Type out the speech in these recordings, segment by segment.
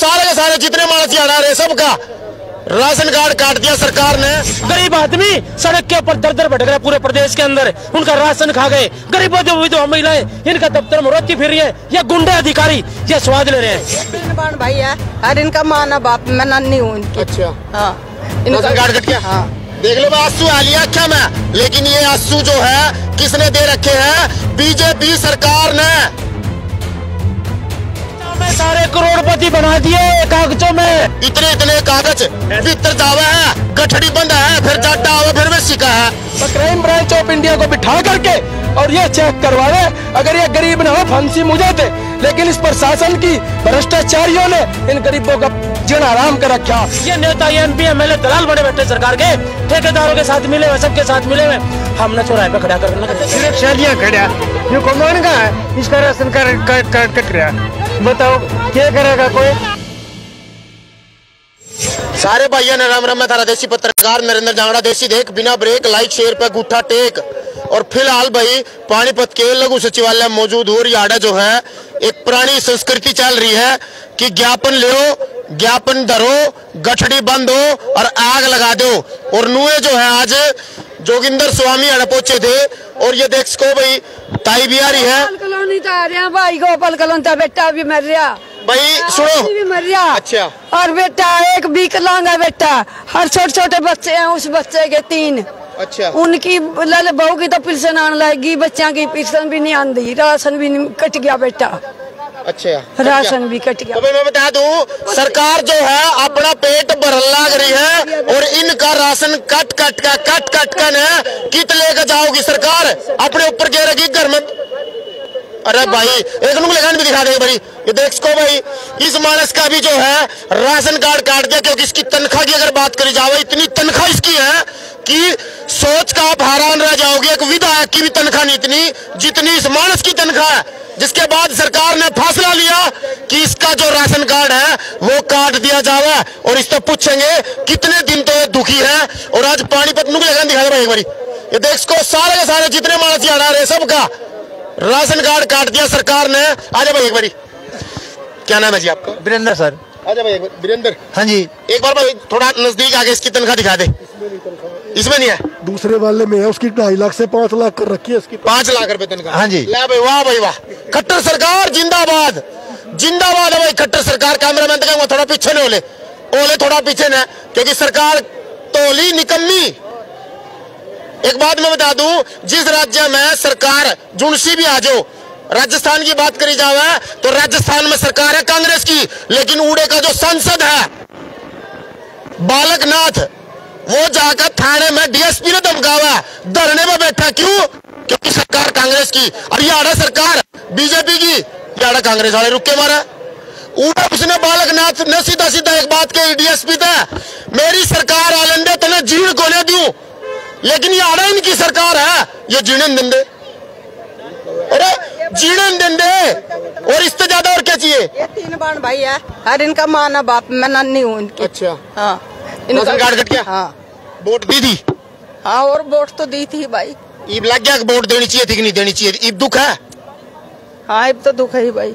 सारे के सारे जितने मानस यहाँ रहे सबका राशन कार्ड काट दिया सरकार ने। गरीब आदमी सड़क के ऊपर दर दर भटक रहा है पूरे प्रदेश के अंदर, उनका राशन खा गए। गरीबों जो विधवा महिलाएं इनका दफ्तर में रोती फिर रही है, ये गुंडे अधिकारी ये स्वाद ले रहे हैं। भाई है और इनका माँ ना बाप मैं नानी हूँ इनकी। अच्छा हाँ राशन कार्ड कट गया। हाँ देख लो आंसू आ लिया क्या मैं, लेकिन ये आंसू जो है किसने दे रखे हैं? बीजेपी सरकार ने। सारे करोड़पति बना दिए कागजों में, इतने कागज वित्त दावा है, गठड़ी बंद है, फिर जाटा हुआ, फिर में सिका है। क्राइम ब्रांच ऑफ इंडिया को बिठा करके और ये चेक करवावे, अगर ये गरीब न हो फांसी मुझे थे, लेकिन इस प्रशासन की भ्रष्टाचारियों ने इन गरीबों का जीना आराम कर रखा। ये नेता ये MP MLA दलाल बने बैठे सरकार के, ठेकेदारों के साथ मिले हुए, सबके साथ मिले हुए। हमने चौराहे पे खड़ा कर शादियाँ खड़ा ये कौन का है, इसका राशन कार्ड कट रहा, बताओ क्या करेगा कोई? सारे भाइयों ने राम राम। मैं थारा देसी पत्रकार नरेंद्र जांगड़ा, देसी देख बिना ब्रेक, लाइक शेयर पे गुठा टेक। और फिलहाल भाई पानीपत के लघु सचिवालय मौजूद हो रही आड़ा जो है, एक पुरानी संस्कृति चल रही है कि ज्ञापन लो, ज्ञापन धरो, गठड़ी बंद हो और आग लगा दो। और नुए जो है आज जोगिंदर स्वामी आड़ा पहुंचे थे, और ये देख सको भाई ताई भी आ रही है। कॉलोनी तो आ रहा भाई, गोपाल कॉलोनी बेटा भी मर रहा भाई, सुनो भी मर रहा। अच्छा और बेटा एक विकलांग है बेटा, हर छोटे बच्चे हैं, उस बच्चे के 3। अच्छा उनकी लाले बहू की तो पेंशन आने लगेगी, बच्चा की पेंशन भी नहीं आती, राशन भी कट गया बेटा। अच्छा राशन भी कट गया। तो मैं बता दूं, सरकार जो है अपना पेट भरन लाग रही है, और इनका राशन कट कर कित लेकर जाओगी सरकार? अपने ऊपर घेरेगी घर में। अरे भाई एक लगान भी दिखा दे भाई, ये देख सको भाई, इस मानस का भी जो है राशन कार्ड काट दिया, क्योंकि इसकी तनख्वाह की अगर बात करी जाए, इतनी तनख्वाह इसकी है कि सोच का आप हैरान रह जाओगे। एक विधायक की भी तनख्वाह नहीं इतनी जितनी इस मानस की तनख्वाह है। जिसके बाद सरकार ने फैसला लिया कि इसका जो राशन कार्ड है वो काट दिया जावे, और इस तो पूछेंगे कितने दिन तो ये दुखी है। और आज पानीपत लगान दिखा दे भाई एक बारी, ये देख सको सारे के सारे जितने मानस यहाँ रहे सबका राशन कार्ड काट दिया सरकार ने। आजा भाई एक बारी, क्या नाम है जी आपका? वीरेंद्र सर। आजा भाई वीरेंद्र। हाँ जी एक बार भाई थोड़ा नजदीक आके इसकी तनख्वाह दिखा दे। इसमें नहीं है, दूसरे वाले में है, उसकी 2.5 लाख से 5 लाख कर रखी है इसकी। 5 लाख रुपए तनख्वाह। हाँ जी। ले भाई वाह भाई वाह, खट्टर सरकार जिंदाबाद, जिंदाबाद है भाई खट्टर सरकार। कैमरामैन तो कहूँगा थोड़ा पीछे न ओले थोड़ा पीछे न, क्योंकि सरकार तोली निकम्मी। एक बात मैं बता दूं, जिस राज्य में सरकार जुनसी भी आ जाओ, राजस्थान की बात करी जाए तो राजस्थान में सरकार है कांग्रेस की, लेकिन उड़े का जो सांसद है बालकनाथ, वो जाकर थाने में DSP ने धमकावा, धरने में बैठा। क्यों? क्योंकि सरकार कांग्रेस की, और ये आड़ा सरकार बीजेपी की, ये आड़ा कांग्रेस वाले रुक के मारा। उड़ा उसने बालकनाथ ने सीधा एक बात कही DSP थे, मेरी सरकार आलंदे तने जीण को ले दूं, लेकिन ये आड़ा इनकी सरकार है, ये जीने दिन दे, अरे जीने दिन दे, और इससे ज्यादा और क्या चाहिए? ये 3 बाण भाई है और इनका माँ ना बाप मैं नानी हूँ इनकी। अच्छा हाँ राशन कार्ड कट गया। हाँ वोट दी थी। हाँ और वोट तो दी थी भाई। ईब लग गया, वोट देनी चाहिए थी कि नहीं देनी चाहिए? ईब दुख है। हाँ ईब तो दुख है ही भाई।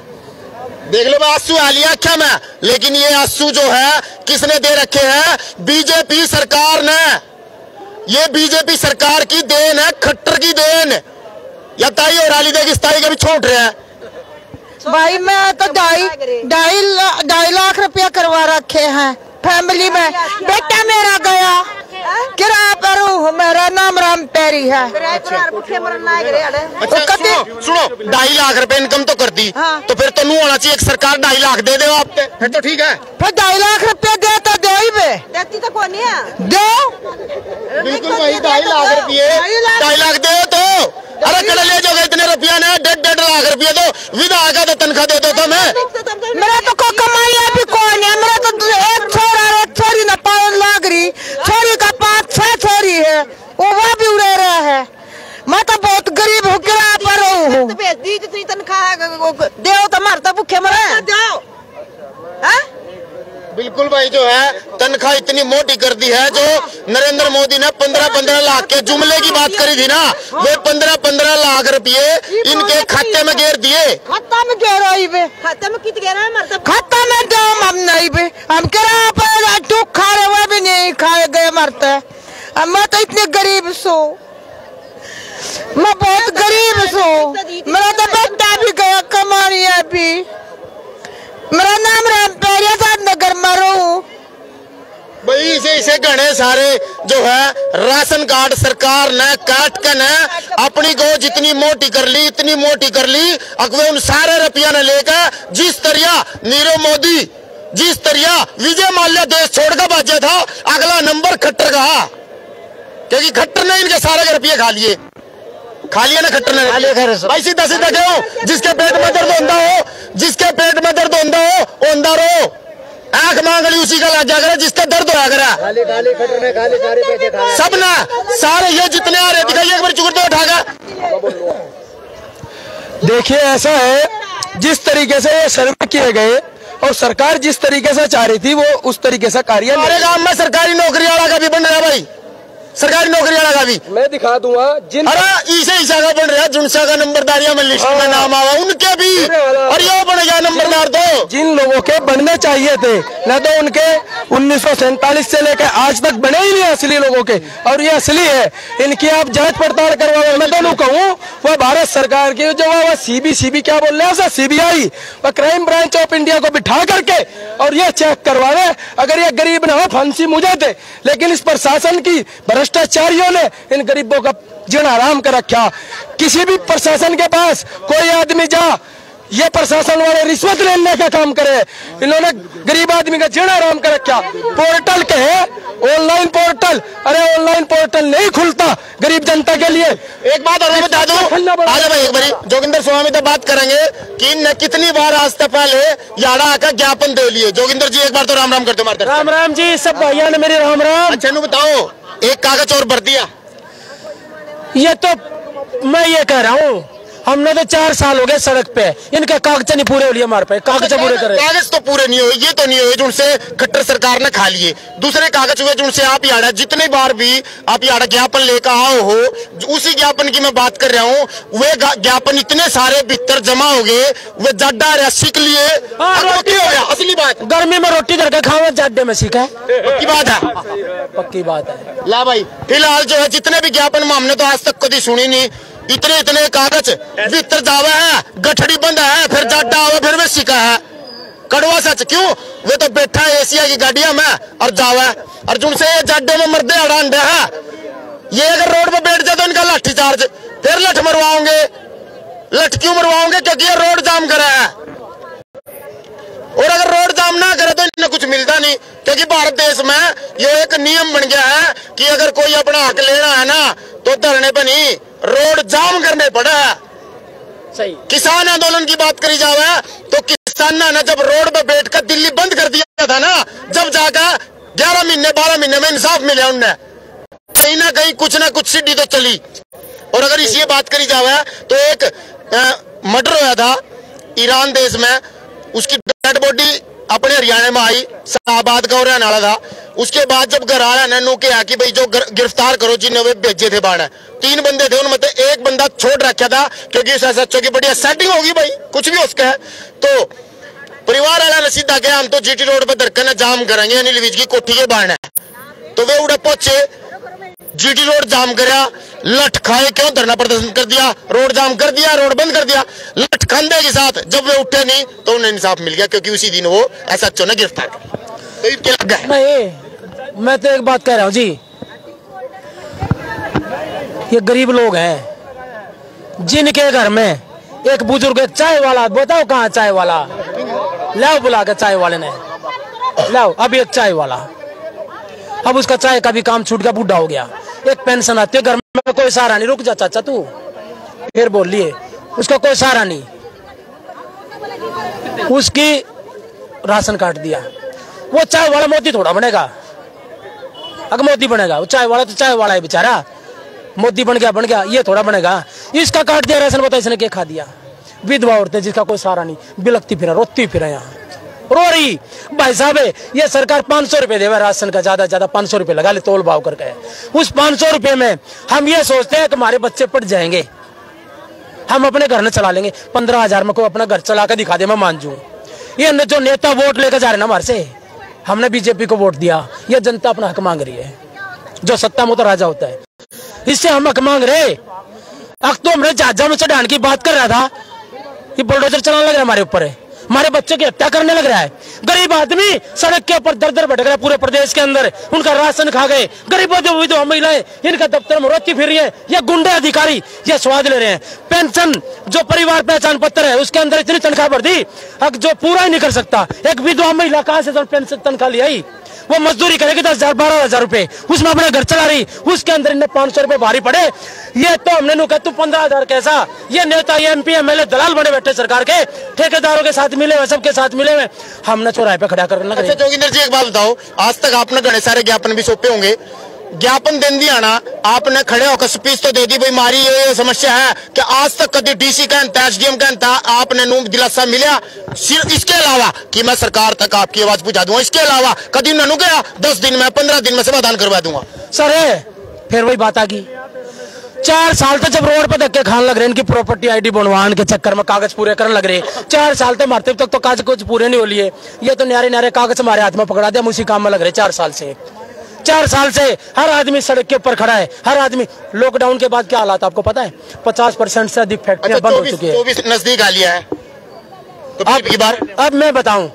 देख लो आंसू आ लिया क्या मैं, लेकिन ये आंसू जो है किसने दे रखे हैं? बीजेपी सरकार ने। ये बीजेपी सरकार की देन है, खट्टर की देन। या ताई और आली देख, इस ताई का भी छोट रहे हैं भाई। मैं तो 2.5 लाख रुपया करवा रखे हैं फैमिली में। बेटा मेरा गया किराया पर हूँ, मेरा नाम राम पेरी है। अच्छा सुनो 2.5 लाख रुपए इनकम तो कर दी। हाँ। तो फिर तो नू होना चाहिए, एक सरकार 2.5 लाख दे दे आप, फिर तो ठीक है। फिर 2.5 लाख रुपया दे तो दो ही बे, देती तो कौन है? दो बिल्कुल भाई 2.5 लाख रुपये, 2.5 लाख दे तो। अरे कल ले जाओगे इतने रुपया ने, 1.5 लाख रुपये तो विधायक तो तनख्वाह दे दो तुम्हें। मेरा तो कोई कमाई भी कौन है, मेरा तो एक छोरा एक छोरी न पावन लाग रही, छोरी का 5-6 छोरी है, वो भी उड़े रहे है। मैं तो बहुत गरीब हूँ, किराया पर हूँ। तनख्वाह दो तो मारता भूखे मरे जाओ। बिल्कुल भाई जो है तनख्वाह इतनी मोटी कर दी है, जो नरेंद्र मोदी ने 15-15 लाख के जुमले की बात करी थी ना, वो 15-15 लाख रुपये इनके खाते में घेर दिए। खाता में घेरा ही बे, खाते में कित घेरा है? खाता में दो हम नहीं मरता है। अब मैं तो इतने गरीब सो, मैं बहुत गरीब सो। मेरा तो बेटा भी गया कमानी है अभी। मेरा नाम रामपेरिया साहब नगर मरो भाई। इसे घने सारे जो है राशन कार्ड सरकार ने काट कर ने अपनी गो जितनी मोटी कर ली, इतनी मोटी कर ली। अकवे उन सारे रुपया ने लेकर जिस तरह नीरव मोदी, जिस तरह विजय माल्या देश छोड़कर भाजा था, अगला नंबर खट्टर का, क्योंकि खट्टर ने इनके सारे रुपये खा लिए ना खट्टर ने। भाई सीधा सीधा क्यों, जिसके पेट में दर्द होता हो, जिसके पेट में दर्द होता हो ओंदा रो, आंख मांग ली उसी का लाजा करे जिसका दर्द होया करे। सब ना सारे ये जितने आ रहे दिखाइए एक बार चुकर तो उठागा। देखिए ऐसा है, जिस तरीके से ये सर्वे किए गए और सरकार जिस तरीके से चाह रही थी वो उस तरीके से कार्य हमारे गांव में सरकारी नौकरी वाला का भी बन रहा है भाई, सरकारी नौकरी वाला का भी मैं दिखा दूंगा। जिन अरे ईसा का बन रहा है, जुनसा का नंबरदारिया में लिस्ट में नाम आवा उनके भी, और ये बन गया नंबरदार। तो जिन लोगों के बनने चाहिए थे न तो उनके 1947 से लेकर आज तक बने ही नहीं असली लोगों के, और ये असली है। इनकी आप जांच पड़ताल करवाओ। मैं तो कहूँ वह भारत सरकार की जो वह सीबी क्या बोल रहे हैं, CBI वह क्राइम ब्रांच ऑफ इंडिया को बिठा करके और ये चेक करवावे। अगर ये गरीब न हो फांसी मुझे थे, लेकिन इस प्रशासन की भ्रष्टाचारियों ने इन गरीबों का जीना आराम कर रखा। किसी भी प्रशासन के पास कोई आदमी जा, ये प्रशासन वाले रिश्वत लेने का काम करे, इन्होंने गरीब आदमी का जीना आराम कर रखा। पोर्टल कहे ऑनलाइन पोर्टल, अरे ऑनलाइन पोर्टल नहीं खुलता गरीब जनता के लिए। एक बात और मैं बता दूं, आजा भाई एक बारी जोगिंदर स्वामी तो बात करेंगे कि न कितनी बार आज तक पहले याड़ा आकर ज्ञापन दे लिए। जोगिंदर जी एक बार तो राम राम कर दो मारते। राम राम जी, सब भैया ने मेरे राम राम। अच्छा नु बताओ, एक कागज और भर दिया। ये तो मैं ये कह रहा हूँ, हमने तो 4 साल हो गए सड़क पे, इनके कागज नहीं पूरे हो लिए हमारे पे। कागज पूरे करे, कागज तो पूरे नहीं हुए, ये तो नहीं हुए जिनसे खट्टर सरकार ने खा लिए। दूसरे कागज हुए जिनसे आप याड़ा जितनी बार भी आप याड़ा ज्ञापन लेकर आओ हो, उसी ज्ञापन की मैं बात कर रहा हूँ। वे ज्ञापन इतने सारे भीतर जमा हो गए, वे जड्डा रहा सीख लिए। रोटी हो गया, असली बात गर्मी में रोटी करके खाओ, जड्डे में सीखा है, पक्की बात है, पक्की बात है। ला भाई फिलहाल जो है जितने भी ज्ञापन हमने तो आज तक कभी सुनी नहीं। इतने कागज भीतर जावा है, गठड़ी बंद है, फिर जाटा आवे, फिर वे सिका है। कड़वा सच क्यों, वे तो बैठा है एशिया की गाड़िया में और जावा है, और जिनसे ये जाड्डे में मर्दे अड़ांडे है। ये अगर रोड पे बैठ जाए तो इनका लाठी चार्ज, फिर लठ मरवाओगे। लठ क्यों मरवाओगे, क्योंकि ये रोड जाम करा है, और अगर रोड जाम ना करे तो इन्हें कुछ मिलता नहीं। क्योंकि भारत देश में ये एक नियम बन गया है कि अगर कोई अपना हक लेना है ना तो धरने पर नहीं, रोड जाम करने पड़ा है। सही। किसान आंदोलन की बात करी जावे तो किसान ने जब रोड पर बैठकर दिल्ली बंद कर दिया था ना, जब जाकर 11 महीने 12 महीने में इंसाफ मिला उन्हें, कहीं ना कहीं कुछ ना कुछ सीढ़ी तो चली। और अगर इसी बात करी जावे तो एक मर्डर हुआ था ईरान देश में, उसकी डेड बॉडी अपने हरियाणा में आई, शाहबाद का रहने वाला था। उसके बाद जब घर आया ने नो के कि भाई जो गिरफ्तार करो जिन्हें वे भेजे थे बाढ़, 3 बंदे थे, उनमें से एक बंदा छोड़ रखा था क्योंकि SHO की बढ़िया सेटिंग होगी भाई, कुछ भी उसका है। तो परिवार वाला ने सीधा कहा हम तो GT रोड पर धरकर जाम करेंगे, अनिल विज की कोठी के बाढ़ है। तो वे उड़े पहुंचे, GT रोड जाम करा, लठ खाए क्यों धरना प्रदर्शन कर दिया, रोड जाम कर दिया, रोड बंद कर दिया। लठ खंडे के साथ जब वे उठे नहीं तो उन्हें इंसाफ मिल गया, क्योंकि उसी दिन वो SHO ने गिरफ्तार किया। तो ये लग गया। नहीं, मैं तो एक बात कह रहा हूँ जी, ये गरीब लोग हैं जिनके घर में एक बुजुर्ग एक चाय वाला, बताओ कहाँ चाय वाला, लाओ बुला के चाय वाले ने, लाओ अभी एक चाय वाला, अब उसका चाय का भी काम छूट गया, बूढ़ा हो गया। एक पेंशन आती है, घर में कोई सहारा नहीं, रुक जा चाचा तू, फिर बोल लिए उसका कोई सहारा नहीं, उसकी राशन काट दिया। वो चाय वाला मोदी थोड़ा बनेगा, अगर मोदी बनेगा वो चाय वाला तो चाय वाला है बेचारा, मोदी बन गया, ये थोड़ा बनेगा। इसका काट दिया राशन, बताओ इसने क्या खा दिया। विधवा औरतें जिसका कोई सहारा नहीं, बिलकती फिरा, रोती फिरा, यहाँ रो रही। भाई साहब ये सरकार 500 रुपए देवे राशन का, ज्यादा 500 रुपए लगा ले तोल भाव करके। उस 500 रुपए में हम ये सोचते हैं कि हमारे बच्चे पढ़ जाएंगे, हम अपने घर में चला लेंगे। 15,000 में कोई अपना घर चला कर दिखा दे, मैं मान जू। ये जो नेता वोट लेकर जा रहे ना हमारे से, हमने बीजेपी को वोट दिया, ये जनता अपना हक मांग रही है, जो सत्ता में तो राजा होता है। इससे हम हक मांग रहे। अब तो हमने जहाजा में चढ़ाने की बात कर रहा था, ये बुलडोजर चलाने लग रहा है हमारे ऊपर है, हमारे बच्चों की हत्या करने लग रहा है। गरीब आदमी सड़क के ऊपर दर दर भटक रहा है पूरे प्रदेश के अंदर, उनका राशन खा गए। गरीबों जो विधवा महिलाएं इनका दफ्तर में रोती फिर रही है, ये गुंडे अधिकारी ये स्वाद ले रहे हैं। पेंशन जो परिवार पहचान पत्र है उसके अंदर इतनी तनख्वाह भर दी, अब जो पूरा ही नहीं कर सकता। एक विधवा महिला कहां से पेंशन तनख्वाह लिया? वो मजदूरी करेगी 10,000 12,000 रुपए, उसमें अपना घर चला रही, उसके अंदर इन्हें 500 रुपए भारी पड़े। ये तो हमने नु कहा तू 15,000 कैसा? ये नेता ये MP MLA दलाल बने बैठे सरकार के, ठेकेदारों के साथ मिले हुए, सबके साथ मिले हुए, हमने चौराहे पे खड़ा करने लगे। अच्छा जोगिंदर जी एक बात बताओ, आज तक आपने घने सारे ज्ञापन भी सौंपे होंगे, ज्ञापन दिन दियाना आपने खड़े होकर स्पीच तो दे दी भाई मारी ये समस्या है कि आज तक कभी DC कहता SDM कहता आपने नू दिलासा मिला? सिर्फ इसके अलावा कि मैं सरकार तक आपकी आवाज पहुंचा दूंगा, इसके अलावा कभी ननू गया 10 दिन में 15 दिन में समाधान करवा दूंगा? सर फिर वही बात आ गई, 4 साल तक जब रोड पर धक्के खाने लग रहे, इनकी प्रॉपर्टी ID बनवाने के चक्कर में कागज पूरे करने लग रहे, 4 साल तक मरते तक तो कागज कुछ पूरे नहीं हो लिए। ये तो न्यारे न्यारे कागज हमारे हाथ में पकड़ा दिया, हम उसी काम में लग रहे 4 साल से। 4 साल से हर आदमी सड़क के ऊपर खड़ा है, हर आदमी। लॉकडाउन के बाद क्या हालात आपको पता है? 50% से अधिक फैक्ट्रियां बंद हो चुकी है। 24 नजदीक आ लिया है तो की बार अब मैं बताऊं,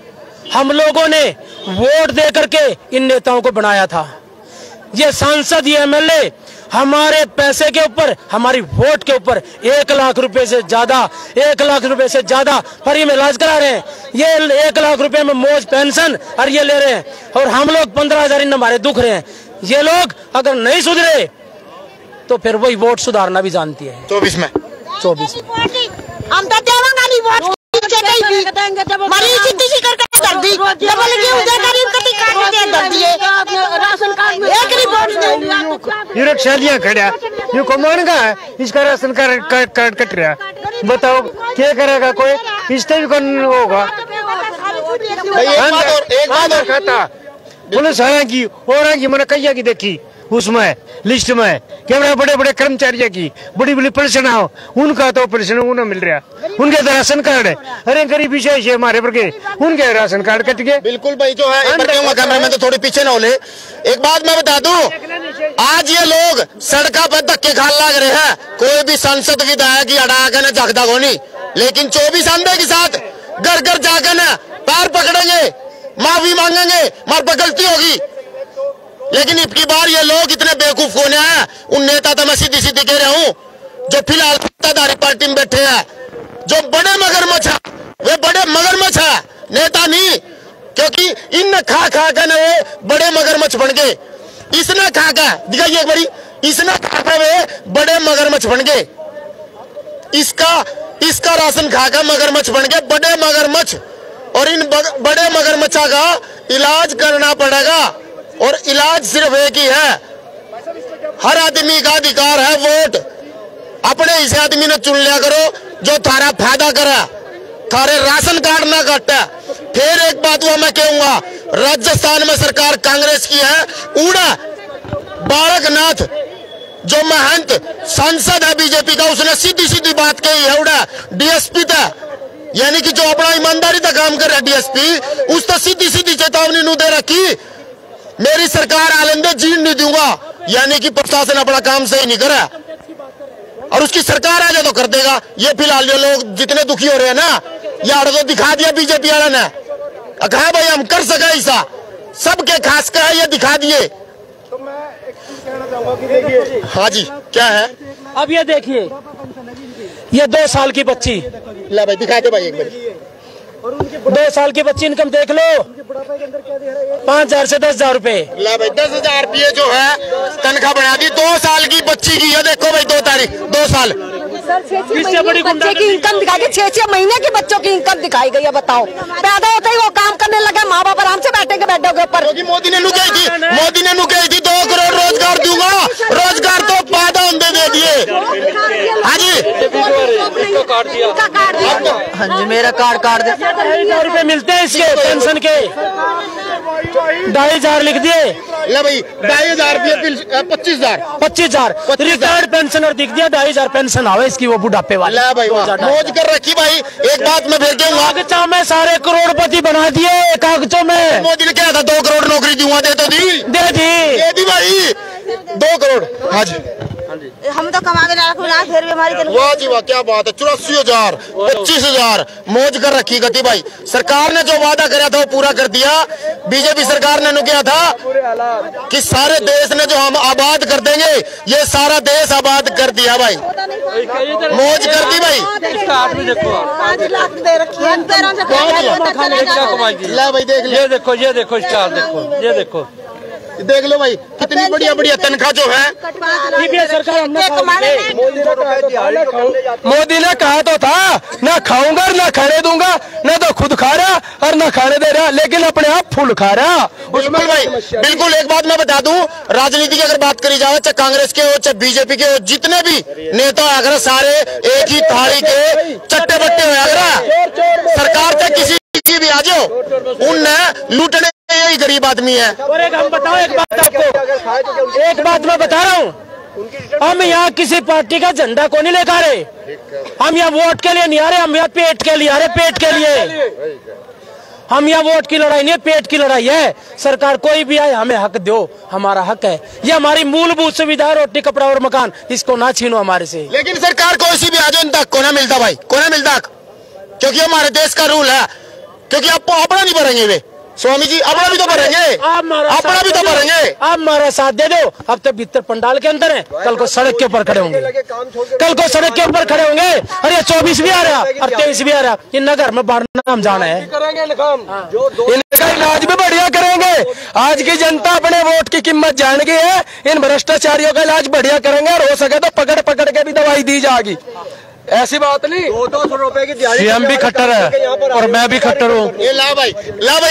हम लोगों ने वोट दे करके इन नेताओं को बनाया था। ये सांसद ये MLA हमारे पैसे के ऊपर, हमारी वोट के ऊपर 1 लाख रुपए से ज्यादा, 1 लाख रुपए से ज्यादा फ्री में इलाज करा रहे हैं। ये 1 लाख रुपए में मौज पेंशन और ये ले रहे हैं, और हम लोग 15,000 इन हमारे दुख रहे हैं। ये लोग अगर नहीं सुधरे तो फिर वही वोट सुधारना भी जानती है। 24 में हम तो देवांगा नहीं वोट शादियाँ खड़ा ये कौन का है? इसका राशन कार्ड कट रहा, बताओ क्या करेगा कोई? इससे भी कौन होगा? एक बात और खाता पुलिस आया की और मैंने कैया की देखी उसमें लिस्ट में कैमरा, बड़े बड़े कर्मचारियों की बड़ी बड़ी पेंशन आओ, उनका तो पेंशन उन्हें मिल रहा, उनके तो राशन कार्ड है। अरे गरीबी से हमारे पर के उनके राशन कार्ड कट गए। बिल्कुल भाई जो है कैमरा में तो थोड़ी पीछे ना होले। एक बात मैं बता दूं, आज ये लोग सड़का पर धक्के खान लग रहे हैं, कोई भी सांसद विधायक अड़ा कर न झकदा को नहीं, लेकिन 24 आंदे के साथ घर घर जाकर न पैर पकड़ेंगे, माफी मांगेंगे, मार पर गलती होगी। लेकिन इतनी बार ये लोग इतने बेवकूफ होने हैं, उन नेता तो मैं सीधी सीधी कह रहा हूं जो फिलहाल सत्ताधारी पार्टी में बैठे हैं, जो बड़े मगरमच्छ है, वे बड़े मगरमच्छ है, नेता नहीं। क्योंकि इन खा खा कर वो बड़े मगरमच्छ बन गए। इसने खा खा दिखाइए एक बारी, इसने खा खा वे बड़े मगरमच्छ बन गए। इसका राशन खा कर मगरमच्छ बन गए, बड़े मगरमच्छ। और इन बड़े मगरमच्छा का इलाज करना पड़ेगा, और इलाज सिर्फ एक ही है, हर आदमी का अधिकार है वोट। अपने इस आदमी ने चुन लिया करो जो थारा फायदा करे, थारे राशन कार्ड ना काटे। फिर एक बात वो मैं कहूंगा, राजस्थान में सरकार कांग्रेस की है, उड़ा बालकनाथ जो महंत सांसद है बीजेपी का, उसने सीधी सीधी बात कही है, उड़ा DSP था, यानी कि जो अपना ईमानदारी का काम कर रहा है DSP, उस तो सीधी सीधी चेतावनी नू दे रखी, मेरी सरकार आलंदे जीन नहीं दूंगा, यानी कि प्रशासन अपना काम सही नहीं करा, और उसकी सरकार आ जाए तो कर देगा। ये फिलहाल जो लोग जितने दुखी हो रहे हैं ना, यार तो दिखा दिया बीजेपी वाला ने, कहा भाई हम कर सके ऐसा, सबके खास का है ये दिखा दिए। तो मैं एक चीज कहना चाहूंगा कि देखिए, हाँ जी क्या है, अब ये देखिए, ये 2 साल की बच्ची, ला भाई दिखा दे भाई एक बार, 2 साल की बच्ची इनकम देख लो, 5,000 से 10,000 रुपए। ला भाई 10,000 रुपये जो है तनख्वाह बना दी 2 साल की बच्ची की। ये देखो भाई 2 तारीख 2 साल इससे बड़ी बच्चे की इनकम दिखाई गई, 6 महीने की बच्चों की इनकम दिखाई गई है। बताओ, पैदा होते ही वो काम करने लगे, माँ बाप आराम से बैठेंगे बेडों के ऊपर। मोदी ने नु कही थी 2 करोड़ रोजगार दूंगा, रोजगार तो पैदा होने दे दिए। हाँ जी हाँ जी मेरा कार्ड काट दे। 2,500 रुपए मिलते हैं इसके पेंशन के, 2,500 लिख दिए। ला भाई 2,500 रुपये 25,000 रिटायर्ड पेंशन और दिख दिया 2,500 पेंशन आवे इसकी, वो बुढ़ापे वाली। ला भाई मौज कर रखी भाई। एक बात मैं फिर कहूंगा, कागजों में सारे करोड़पति बना दिए, कागजों में। मोदी ने क्या था 2 करोड़ नौकरी दूंगा, दे तो दी दे दी भाई। हाँ जी, हम तो कमा के ना फिर भी हमारी वाह जी वाह, क्या बात है। 84,000 25,000 मौज कर रखी गति भाई। सरकार ने जो वादा कराया था वो पूरा कर दिया। बीजेपी सरकार ने किया था कि सारे देश ने जो हम आबाद कर देंगे, ये सारा देश आबाद कर दिया भाई, मौज कर दी भाई। 5 लाख दे रखी है, ला भाई देख ये देखो स्टार देखो, ये देखो देख लो भाई, कितनी बढ़िया बढ़िया तनख्वाह जो है। सरकार मोदी ने कहा तो था ना खाऊंगा ना खाने दूंगा, ना तो खुद खा रहा और ना खाने दे रहा, लेकिन अपने आप फुल खा रहा। बिल्कुल भाई, बिल्कुल। एक बात मैं बता दूं, राजनीति की अगर बात करी जाए, चाहे कांग्रेस के हो चाहे बीजेपी के हो, जितने भी नेता अगर सारे एक ही थाली के चट्टे बट्टे हो, अगर सरकार से किसी की भी आ जाओ, उनने लूटने यही गरीब आदमी है। और एक हम बताओ, एक बात आपको, एक बात मैं बता रहा हूँ, हम यहाँ किसी पार्टी का झंडा को नहीं लेकर आ रहे, हम यहाँ वोट के लिए नहीं आ रहे, हम यहाँ पेट के लिए आ रहे, पेट के लिए। हम यहाँ वोट की लड़ाई नहीं है, पेट की लड़ाई है। सरकार कोई भी आए, हमें हक दो, हमारा हक है, ये हमारी मूलभूत सुविधा, रोटी कपड़ा और मकान, इसको ना छीनो हमारे से। लेकिन सरकार कोई सी भी आ जाए, इन तक को ना मिलता भाई, को ना मिलता, क्योंकि हमारे देश का रूल है, क्योंकि आपको अपना नहीं भरेंगे वे स्वामी जी, अपना भी तो भरेंगे, अपना भी तो भरेंगे। आप हमारा साथ दे दो। अब तो भीतर पंडाल के अंदर है, कल को सड़क के ऊपर खड़े होंगे, कल को सड़क के ऊपर खड़े होंगे। अरे 24 भी आ रहा और 23 भी आ रहा, इन नगर में बाढ़ना हम जाना है, इनका इलाज भी बढ़िया करेंगे। आज की जनता अपने वोट की कीमत जान गई है, इन भ्रष्टाचारियों का इलाज बढ़िया करेंगे, और हो सके तो पकड़ पकड़ के भी दवाई दी जाएगी। ऐसी बात नहीं, 200 रुपए की दिहाड़ी। सीएम भी खट्टर है और मैं भी खट्टर हूँ। ये ला भाई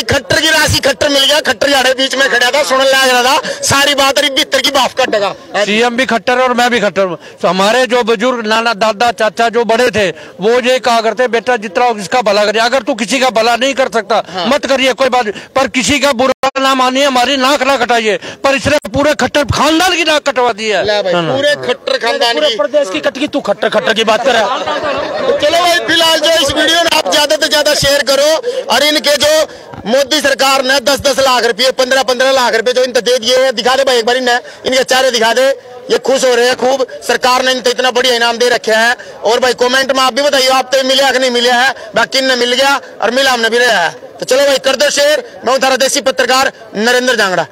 खट्टर की राशि, खट्टर मिल गया, खट्टर जाड़े बीच में खड़ा था, सुनने लग रहा था सारी बात, अरे भीतर की बाफ कटेगा। सीएम भी खट्टर है और मैं भी खट्टर हूँ। तो हमारे जो बुजुर्ग नाना दादा चाचा जो बड़े थे, वो ये कहा करते, बेटा जितना इसका भला करे, अगर तू किसी का भला नहीं कर सकता मत करिए, कोई बात, पर किसी का बुरा ना मानिए, हमारी नाक ना कटाइए। पर इसने पूरे खट्टर खानदान की नाक कटवा दी है, पूरे खट्टर खानदान की, प्रदेश की कटकी। तू खट्टर खट्टर की बात कर रहा है। तो चलो भाई, फिलहाल जो इस वीडियो में आप ज्यादा से ज्यादा शेयर करो, और इनके जो मोदी सरकार ने 10-10 लाख रुपए 15-15 लाख रुपए जो इनको दे दिए, दिखा दे भाई एक बार, इनके चेहरे दिखा दे, ये खुश हो रहे हैं खूब। सरकार ने इनको इतना बढ़िया इनाम दे रखे है। और भाई कमेंट में आप भी बताइए, आप तो मिला कि नहीं मिला है, बाकी ने मिल गया और मिला हमने भी रहा है। तो चलो भाई कर दो शेयर। मैं हूं थारा देसी पत्रकार नरेंद्र जांगड़ा।